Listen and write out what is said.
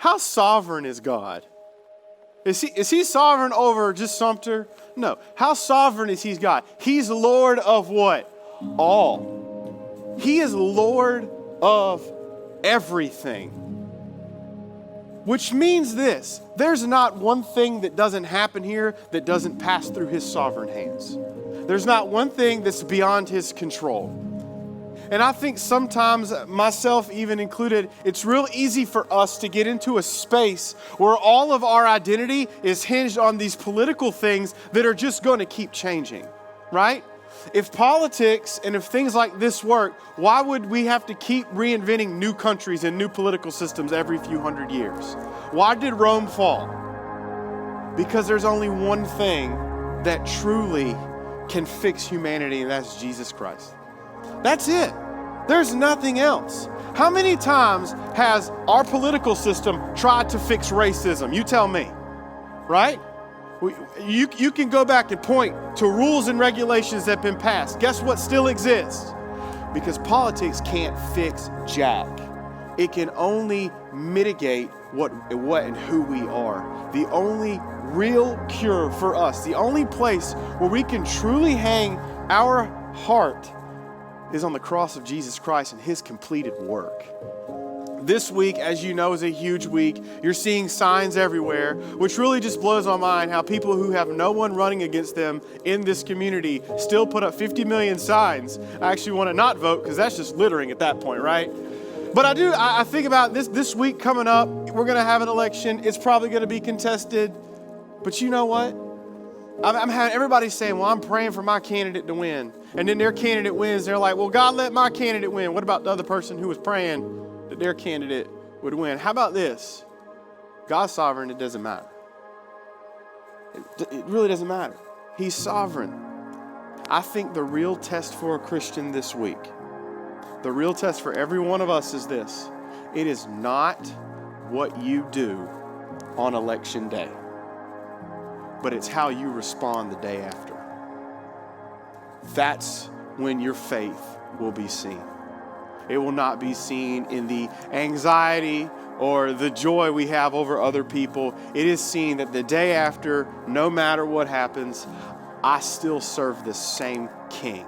How sovereign is God? Is he sovereign over just Sumter? No. How sovereign is he God? He's Lord of what? All. He is Lord of everything. Which means this, there's not one thing that doesn't happen here that doesn't pass through his sovereign hands. There's not one thing that's beyond his control. And I think sometimes, myself even included, it's real easy for us to get into a space where all of our identity is hinged on these political things that are just going to keep changing, right? If politics and if things like this work, why would we have to keep reinventing new countries and new political systems every few hundred years? Why did Rome fall? Because there's only one thing that truly can fix humanity, and that's Jesus Christ. That's it. There's nothing else. How many times has our political system tried to fix racism? You tell me, right? You can go back and point to rules and regulations that have been passed. Guess what still exists? Because politics can't fix jack. It can only mitigate what and who we are. The only real cure for us, the only place where we can truly hang our heart is on the cross of Jesus Christ and his completed work. This week, as you know, is a huge week. You're seeing signs everywhere, which really just blows my mind how people who have no one running against them in this community still put up 50 million signs. I actually want to not vote because that's just littering at that point, right? But I think about this week coming up, we're going to have an election. It's probably going to be contested. But you know what? I'm having everybody saying, well, I'm praying for my candidate to win. And then their candidate wins. They're like, well, God, let my candidate win. What about the other person who was praying that their candidate would win? How about this? God's sovereign. It doesn't matter. It really doesn't matter. He's sovereign. I think the real test for a Christian this week, the real test for every one of us is this. It is not what you do on election day, but it's how you respond the day after. That's when your faith will be seen. It will not be seen in the anxiety or the joy we have over other people. It is seen that the day after, no matter what happens, I still serve the same King.